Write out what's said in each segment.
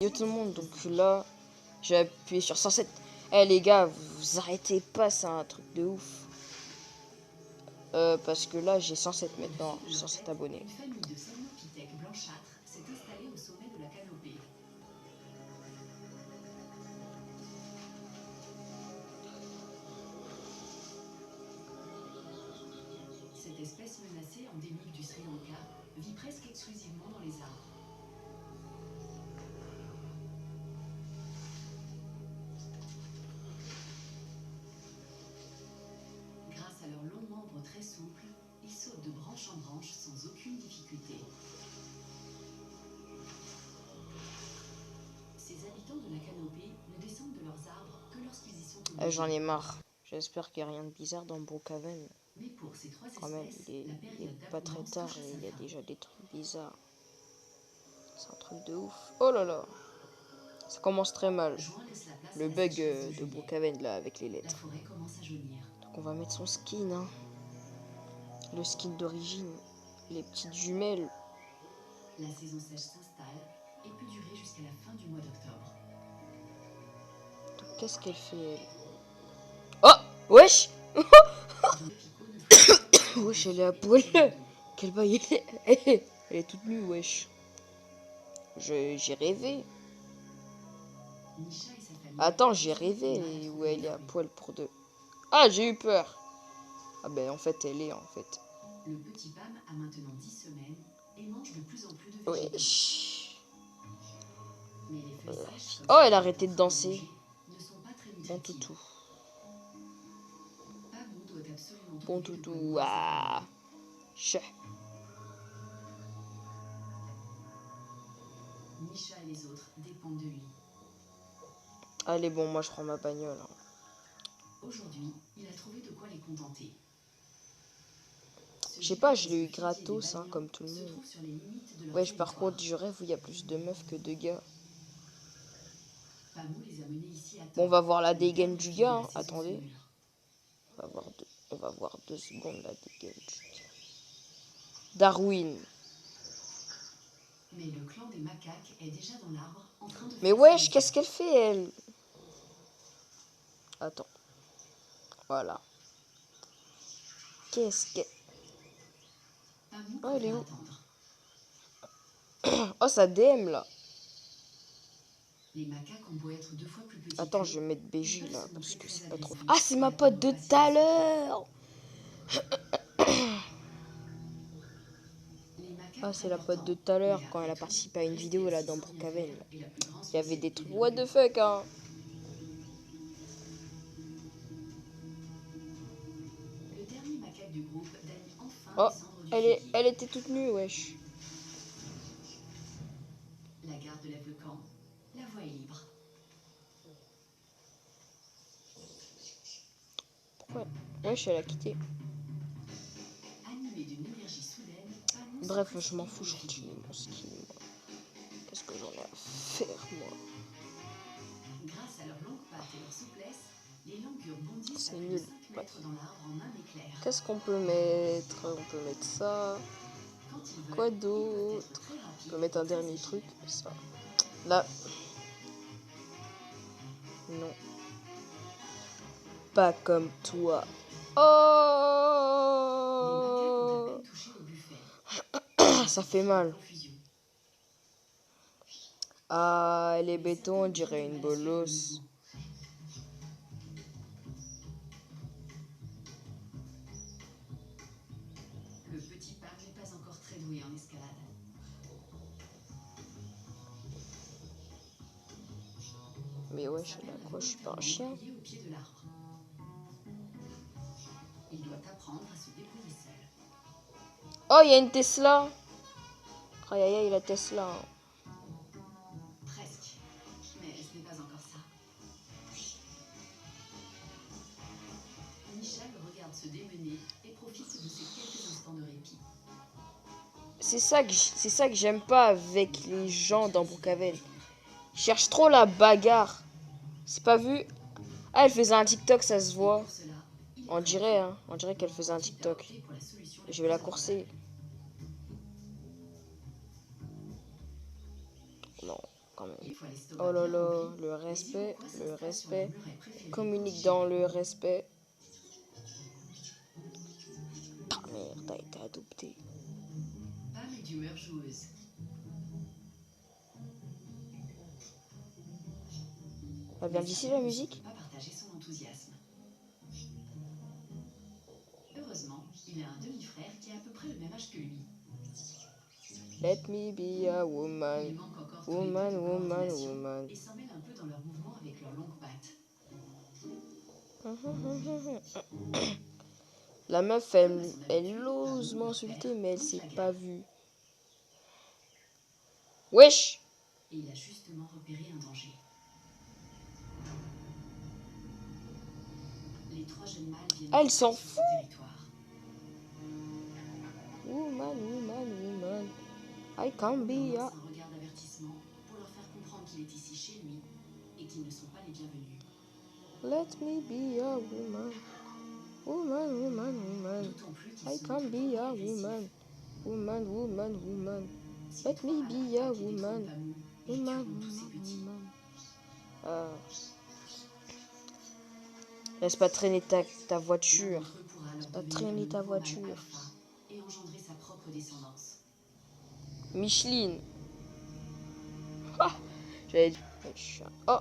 Yo tout le monde, donc là, j'ai appuyé sur 107. Eh les gars, vous arrêtez pas, c'est un truc de ouf. Parce que là, j'ai 107 maintenant, j'ai 107 abonnés. Une famille de cyanopithèques blanchâtres s'est installée au sommet de la canopée. Cette espèce menacée endémique du Sri Lanka vit presque exclusivement dans les arbres. Grâce à leurs longs membres très souples, ils sautent de branche en branche sans aucune difficulté. Ces habitants de la canopée ne descendent de leurs arbres que lorsqu'ils y sont obligés. J'en ai marre. J'espère qu'il n'y a rien de bizarre dans Brookhaven. Mais pour ces trois Quand même, espèces, il la est période pas très d'abondance tard touche à et sa il y a fin. déjà des trucs bizarres. C'est un truc de ouf. Oh là là. Ça commence très mal. Juin laisse la place à Le la bug sécheresse de juillet. Brookhaven là avec les La lettres. forêt commence à jaunir. Donc on va mettre son skin, hein. Le skin d'origine. Les petites jumelles. La saison sèche s'installe et peut durer jusqu'à la fin du mois d'octobre. Donc qu'est-ce qu'elle fait elle? Oh wesh. Deux picots ne font pas Wesh, elle est à poil. Quel bail elle est toute nue, wesh. J'ai rêvé. Nisha et sa famille. Attends, j'ai rêvé où elle est à poil pour deux. Ah, j'ai eu peur. Ah ben en fait, elle est en fait. Le petit Pam a maintenant 10 semaines et mange de plus en plus de végétaux. Wesh. Mais les feuilles sèches, comme Oh, celles elle a qu'on arrêté de trouve danser. mangées, ne sont pas très Bon nutritives. toutou. Pamou doit absolument Bon trouver de quoi toutou. nourrir sa Ah. famille. Chut. Nisha et les autres dépendent de lui. Allez, bon, moi je prends ma bagnole. Hein. Aujourd'hui, il a trouvé de quoi les contenter. Je sais pas, je l'ai eu gratos, hein, comme tout le monde. Wesh, par contre, je rêve où il y a plus de meufs que de gars. Bon, on va voir la dégaine du gars, hein. Attendez. On va voir 2 secondes la dégaine du gars. Darwin. Mais le clan des macaques est déjà dans l'arbre en train de Mais faire wesh, ses qu'est-ce qu'elle fait, elle? Attends. Voilà. Qu'est-ce qu'elle... Pamou Oh, elle est préfère où? attendre. Oh, ça DM, là. Les macaques ont beau être 2 fois plus petits. Attends, qu'eux, je vais mettre ils BJ, peuvent là, se parce montrer que très c'est pas trop... agressifs Ah, c'est ma et pote attendre de tout à patiemment. l'heure. Les macaques Ah, c'est prennent la leur pote temps, de tout à l'heure, mais quand elle a après tout, participé à une rester vidéo, là, assis dans sans rien Brookhaven. faire est la plus grande Il y avait des spécialité trucs... des What the loups-garous. fuck, hein? Le dernier macaque du groupe daigne enfin Oh, descendre du figuier. elle était toute nue, wesh. La garde lève le camp. La voie est libre. Pourquoi? Wesh, elle a quitté. Animée d'une énergie soudaine, Pamou Bref, se je m'en précipite fous, je pour le continue figuier. mon skin, moi. Qu'est-ce que j'en ai à faire, moi? Grâce à leurs longues pattes et leur souplesse, les langures bondissent à C'est plus de nul. 5 mètres dans l'arbre en un éclair. Qu'est-ce qu'on peut mettre? On peut mettre ça. Quand ils veulent, Quoi ils peuvent être d'autre? très On rapides peut mettre un et très dernier agiles. truc. Ça. Là. Non. Pas comme toi. Les macaques ont à Oh! peine touché au buffet. Ça fait mal. Profusion. Ah, elle est Mais béton, on certains dirait ont du une mal à suivre le bolosse. mouvement. Le petit Pam n'est pas encore très doué en escalade. Mais wesh, elle a quoi? Je suis pas un chien. Au pied de l'arbre. Il doit apprendre à se débrouiller seul. Oh, il y a une Tesla. Aïe aïe aïe, la Tesla. Presque. Mais ce n'est pas encore ça. Nisha le regarde se démener et profite de ces quelques instants de répit. C'est ça que j'aime pas avec les gens dans Brookhaven. Ils cherchent trop la bagarre. C'est pas vu? Ah, elle faisait un TikTok, ça se voit. Pour cela, il est On dirait, hein. On dirait qu'elle faisait un TikTok. opté pour la solution Je vais la courser. Non, quand même. Une fois l'estomac Oh là bien là, rempli, le les respect, Iroquois le s'installent sur leur respect. muret préféré Communique pour dans digérer. le respect. Ta mère, t'as été adopté. Pam est d'humeur joueuse. Elle vient Mais sa d'ici mère la ne musique? semble pas partager son enthousiasme. Heureusement, il a un demi-frère qui a à peu près le même âge que lui. Let me be a Il woman. manque encore tous les deux Woman, de woman, coordination woman. et s'en mêlent un peu dans leurs mouvements avec leurs longues pattes. La meuf, Comme à son elle habitude, ose Pamou, leur m'insulter, père, mais elle monte s'est la pas garde. vue. Wesh! Et il a justement repéré un danger. Les trois jeunes mâles viennent Ah, elle s'en sur son territoire. Woman, woman, woman. I can Pamou be leur a... lance un regard d'avertissement pour leur faire comprendre qu'il est ici chez lui et qu'ils ne sont pas les bienvenus. Let me be a woman. Woman, woman, woman. D'autant plus qu'ils I se can montrent be très a agressifs. woman. Woman, woman, woman. Si Let les trois me mâles be a attaquent et détrônent woman. Pamou, ils Woman, tueront tous ses woman, petits. woman. Ah. Laisse pas traîner ta L'un voiture. d'entre eux pourra alors Pas devenir traîner le ta nouveau mâle voiture. alpha et engendrer sa propre descendance. Micheline. Ah, j'allais dire. Oh,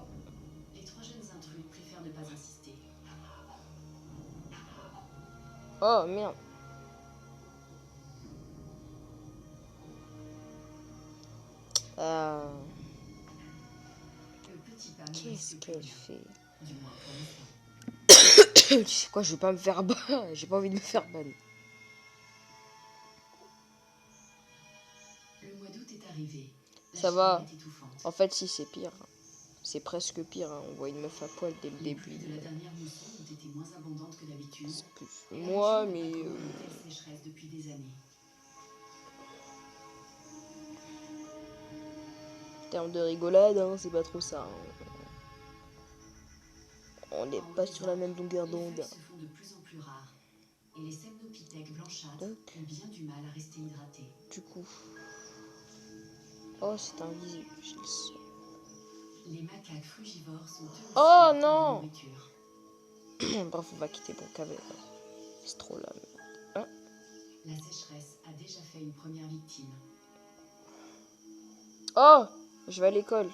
Les trois jeunes intrus préfèrent ne pas insister. oh merde. Ah, Le petit Pam ne qu'est-ce risque plus qu'elle rien, fait? du moins pour l'instant. Tu sais quoi, je vais pas me faire ban. J'ai pas envie de me faire ban. Le mois d'août est arrivé. La Ça chaleur va. est étouffante. En fait, si, c'est pire. C'est presque pire. Hein. On voit une meuf à poil dès le Les début. pluies de la dernière mousson ont été moins abondantes que d'habitude. Et la Moi, région n'a mais... pas connu une telle sécheresse depuis des années. En termes de rigolade, hein, c'est pas trop ça. Hein. On n'est En haut pas des sur la arbres, même longueur les d'onde. feuilles se font de plus en plus rares. Et les semnopithèques blanchâtres Donc, ont bien du mal à rester hydratés. du coup... Oh, c'est invisible. J'ai le son. Les macaques frugivores sont eux aussi Oh en quête de non. nourriture. Bref, on va quitter Bourg-Cabel. C'est trop là. Hein? La sécheresse a déjà fait une première victime. Oh, je vais à l'école.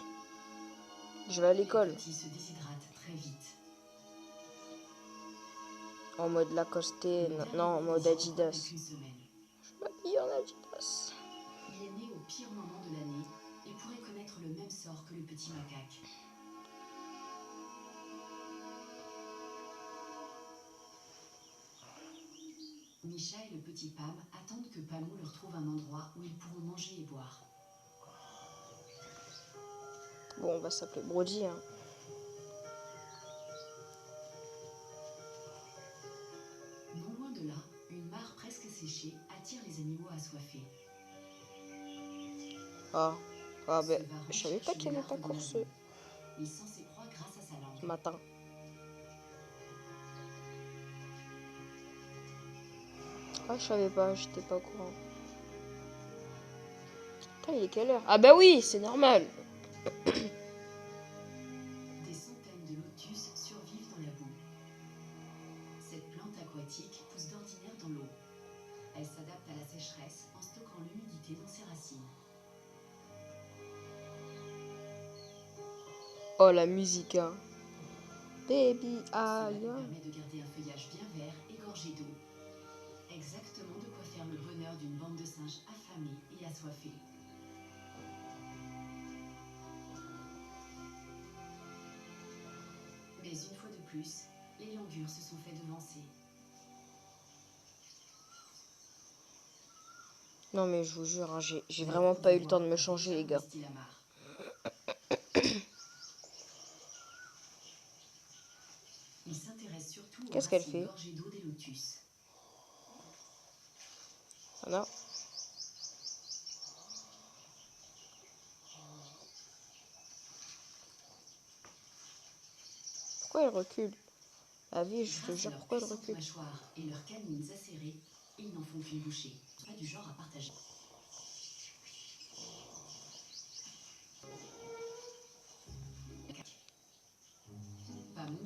Je vais à Les l'école. petits se déshydratent très vite. En mode Lacoste. Le dernier Non, en né mode ne reprend Adidas. qu'une semaine. Je m'habille en Adidas. Il est né au pire moment de l'année et pourrait connaître le même sort que le petit macaque. Misha et le petit Pam attendent que Pamou leur trouve un endroit où ils pourront manger et boire. Bon, on va s'appeler Brody. Hein. Non loin de là, une mare presque séchée attire les animaux assoiffés. Ah, ah ben, Ce varan je savais pas cherche qu'il y de avait pas l'arbre dans la course boue. Il sent ses proies grâce à sa langue. ce matin. Ah, je savais pas, j'étais pas au courant. Putain, il est quelle heure? Ah bah oui, c'est normal. Des centaines de lotus survivent dans la boue. Cette plante aquatique pousse d'ordinaire dans l'eau. Elle s'adapte à la sécheresse en stockant l'humidité dans ses racines. Oh, la musique, hein. Baby, Cela aïe. lui permet de garder un feuillage bien vert et gorgé d'eau. Exactement de quoi faire le bonheur d'une bande de singes affamés et assoiffés. Mais une fois de plus, les langurs se sont fait devancer. Non mais je vous jure, hein, j'ai La vraiment cour pas du eu le roi temps de me a changer déjà les gars. investi la mare. Il s'intéresse surtout aux Qu'est-ce qu'elle racines fait? gorgées d'eau des lotus. Voilà. Pourquoi elle recule? La vie, je te Grâce à jure, leurs pourquoi elle puissantes recule? mâchoires et leurs canines acérées, ils n'en font qu'une bouchée. Pas du genre à partager.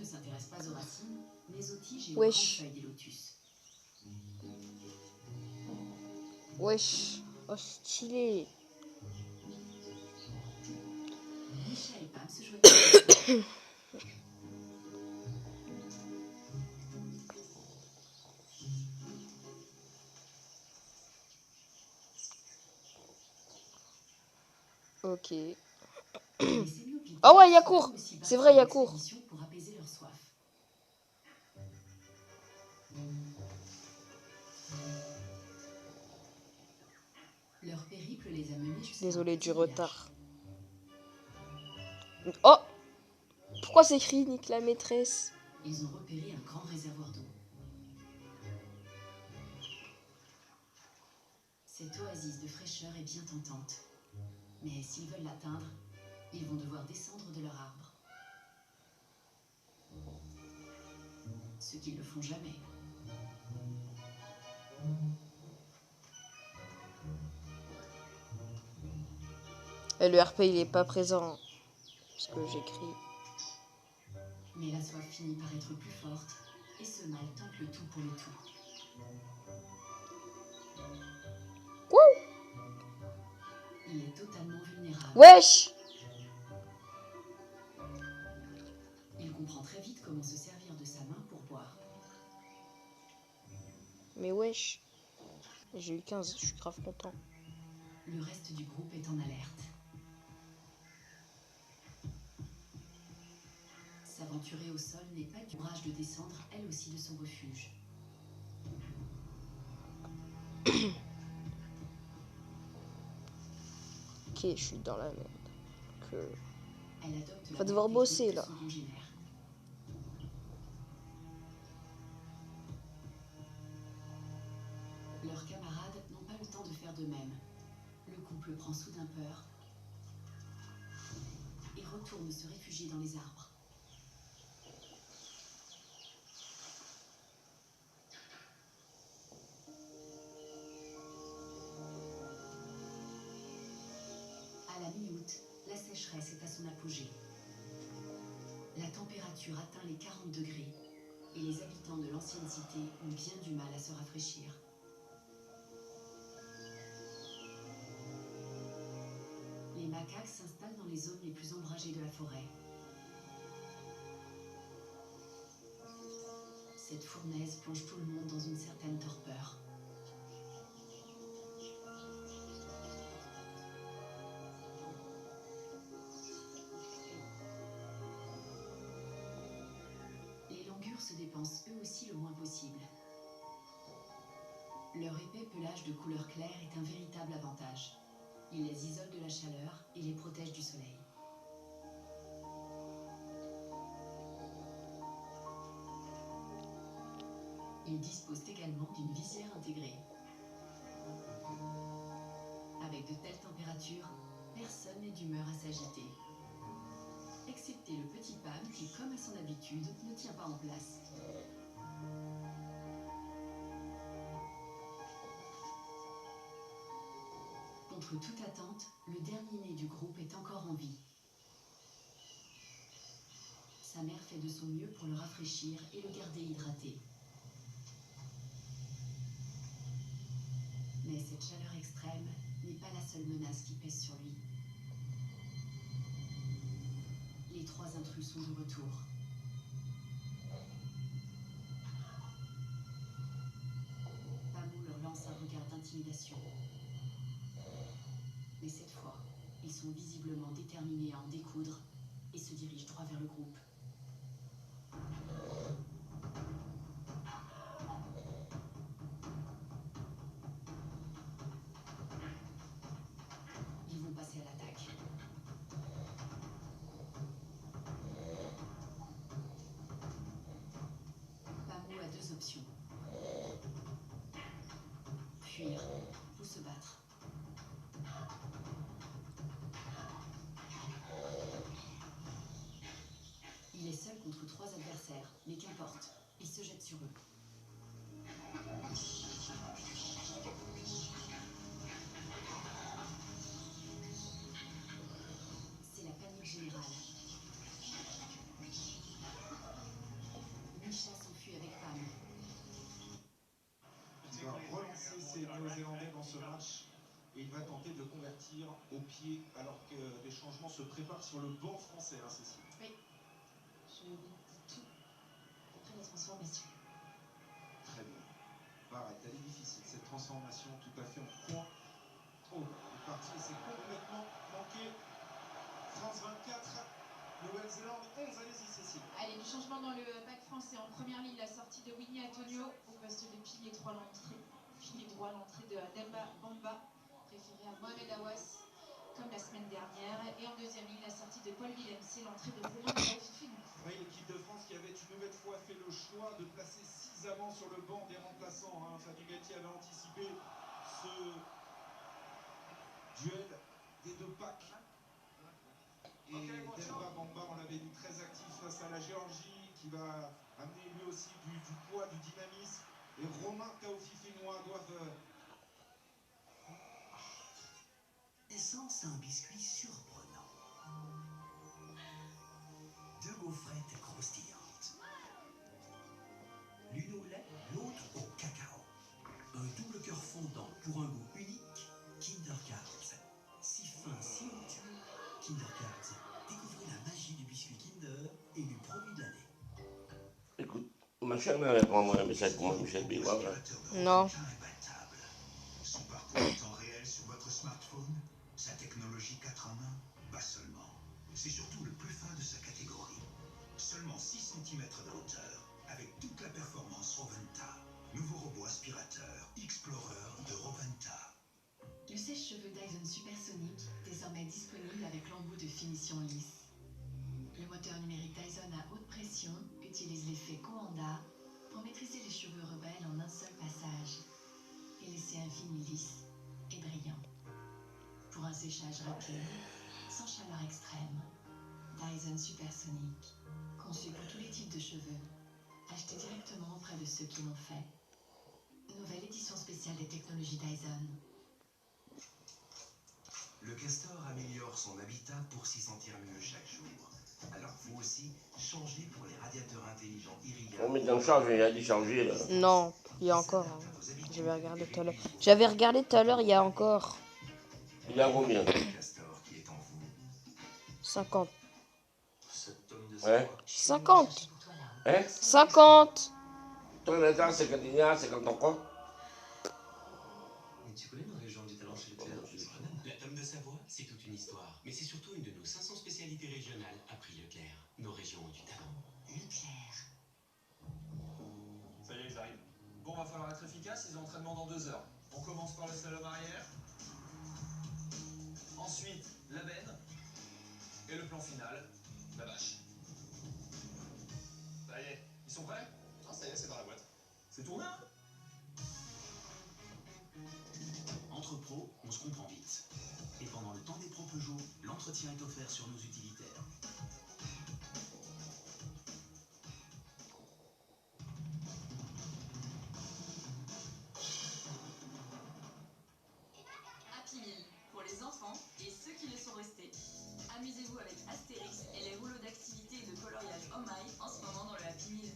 s'intéresse pas aux racines, mais aux tiges et aux Wesh. grandes feuilles des lotus. Wesh. Oh, stylé. Misha et Pam se joignent. Ok. Les sémiopithèques Ah ouais, sont Yacourt. eux aussi C'est partis vrai, en Yacourt. expédition pour apaiser leur soif. Leur périple les a menés jusqu'à un Désolé petit du village. retard. Oh, pourquoi c'est écrit Nique la maîtresse? Ils ont repéré un grand réservoir d'eau. Cette oasis de fraîcheur est bien tentante. Mais s'ils veulent l'atteindre, ils vont devoir descendre de leur arbre. Ce qu'ils ne font jamais. Et le RP, il est pas présent. Parce que j'écris. Mais la soif finit par être plus forte, et ce mâle tente le tout pour le tout. Il est totalement vulnérable. Wesh. Il comprend très vite comment se servir de sa main pour boire. Mais wesh. J'ai eu 15, je suis grave content. Le reste du groupe est en alerte. S'aventurer au sol n'est pas du courage de descendre elle aussi de son refuge. Ok, je suis dans la merde. Que... Elle adopte Va la devoir même bosser, technique là. que son congénère. Leurs camarades n'ont pas le temps de faire de même. Le couple prend soudain peur et retourne se réfugier dans les arbres. À la mi-août, la sécheresse est à son apogée. La température atteint les 40 degrés et les habitants de l'ancienne cité ont bien du mal à se rafraîchir. Les macaques s'installent dans les zones les plus ombragées de la forêt. Cette fournaise plonge tout le monde dans une certaine torpeur. Les langurs se dépensent eux aussi le moins possible. Leur épais pelage de couleur claire est un véritable avantage. Il les isole de la chaleur et les protège du soleil. Ils disposent également d'une visière intégrée. Avec de telles températures, personne n'est d'humeur à s'agiter. Excepté le petit Pam qui, comme à son habitude, ne tient pas en place. Contre toute attente, le dernier né du groupe est encore en vie. Sa mère fait de son mieux pour le rafraîchir et le garder hydraté. Mais cette chaleur extrême n'est pas la seule menace qui pèse sur lui. Les trois intrus sont de retour. Pamou leur lance un regard d'intimidation. Mais cette fois, ils sont visiblement déterminés à en découdre et se dirigent droit vers le groupe. Ils vont passer à l'attaque. Pamou a deux options. Fuir ou se battre. Il est seul contre trois adversaires, mais qu'importe, il se jette sur eux. C'est la panique générale. Et il va tenter de convertir au pied alors que des changements se préparent sur le banc français, hein, Cécile. Oui, je vous dis tout après la transformation. Très bien. Pareil, elle est difficile cette transformation, tout à fait en point. Oh, c'est parti et c'est complètement manqué. France 24, Nouvelle-Zélande 11, allez-y Cécile. Allez, du changement dans le pack français. En première ligne, la sortie de Winnie Antonio au poste de pilier droit l'entrée. Pilier droit l'entrée de Demba Bamba, préféré à Mohamed Awas, comme la semaine dernière. Et en deuxième ligne, la sortie de Paul Willem, c'est l'entrée de Romain Taoufifénou. Oui, l'équipe de France qui avait une nouvelle fois fait le choix de placer 6 amants sur le banc des remplaçants. Hein. Fabien Galtier avait anticipé ce duel des deux packs. Et Demba Bamba, on l'avait dit, très actif face à la Géorgie, qui va amener lui aussi du poids, du dynamisme. Et Romain Taoufifénois doivent... Essence un biscuit surprenant. Deux gaufrettes croustillantes. L'une au lait, l'autre au cacao. Un double cœur fondant pour un goût unique, Kinder Cards. Si fin, si onctueux, Kinder Cards. Découvrez la magie du biscuit Kinder et du produit de l'année. Écoute, ma chaîne répond-moi un message pour moi, Michel B. Voilà. Non. Son parcours en temps réel sur votre smartphone, sa technologie 4 en 1, pas seulement. C'est surtout le plus fin de sa catégorie. Seulement 6 cm de hauteur, avec toute la performance Roventa. Nouveau robot aspirateur Explorer de Roventa. Le sèche-cheveux Dyson Supersonic, désormais disponible avec l'embout de finition lisse. Le moteur numérique Dyson à haute pression utilise l'effet Coanda pour maîtriser les cheveux rebelles en un seul passage et laisser un fini lisse et brillant. Pour un séchage rapide, sans chaleur extrême, Dyson Supersonic, conçu pour tous les types de cheveux. Achetez directement auprès de ceux qui l'ont fait. Nouvelle édition spéciale des technologies Dyson. Le castor améliore son habitat pour s'y sentir mieux chaque jour. Alors vous aussi, changez pour les radiateurs intelligents Iriga. On met dans le charge, il a dit changer là. Non, il y a encore. Hein. J'avais regardé tout à l'heure. J'avais regardé tout à l'heure, il y a encore. Il a combien? Le castor qui est en vous. 50. Ouais. J'ai 50. Hein? 50. Toi, maintenant, c'est quand il y a, c'est quand on croit. Mais tu connais nos régions du talent chez Leclerc? La tome de Savoie, c'est toute une histoire. Mais c'est surtout une de nos 500 spécialités régionales à prix Leclerc. Nos régions ont du talent. Leclerc. Ça y est, ils arrivent. Bon, va falloir être efficace, ils ont entraînement dans 2 heures. On commence par le slalom arrière. Ensuite, la benne. Et le plan final, la vache. Ça y est, ils sont prêts? Ah, ça y est, c'est dans la boîte. C'est tourné, hein? Entre pros, on se comprend vite. Et pendant le temps des pros Peugeot, l'entretien est offert sur nos utilitaires. Happy Meal, pour les enfants et ceux qui le sont restés. Amusez-vous avec Astérix et les rouleaux d'activités et de coloriage Oh My en ce moment dans le Happy Meal.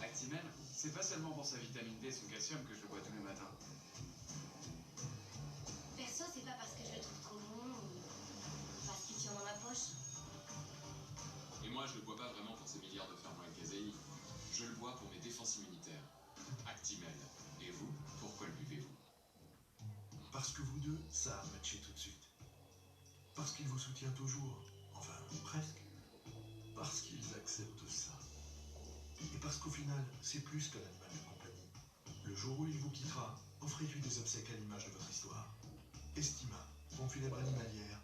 Actimel, c'est pas seulement pour sa vitamine D et son calcium que je le bois tous les matins. Perso, c'est pas parce que je le trouve trop bon ou parce qu'il tient dans ma poche. Et moi, je le bois pas vraiment pour ces milliards de ferments et de caséine. Je le bois pour mes défenses immunitaires. Actimel. Et vous, pourquoi le buvez-vous? Parce que vous deux, ça a matché tout de suite. Parce qu'il vous soutient toujours. Enfin, presque. Parce qu'ils acceptent ça. Et parce qu'au final, c'est plus qu'un animal de compagnie. Le jour où il vous quittera, offrez-lui des obsèques à l'image de votre histoire. Estima, pompe funèbre animalière,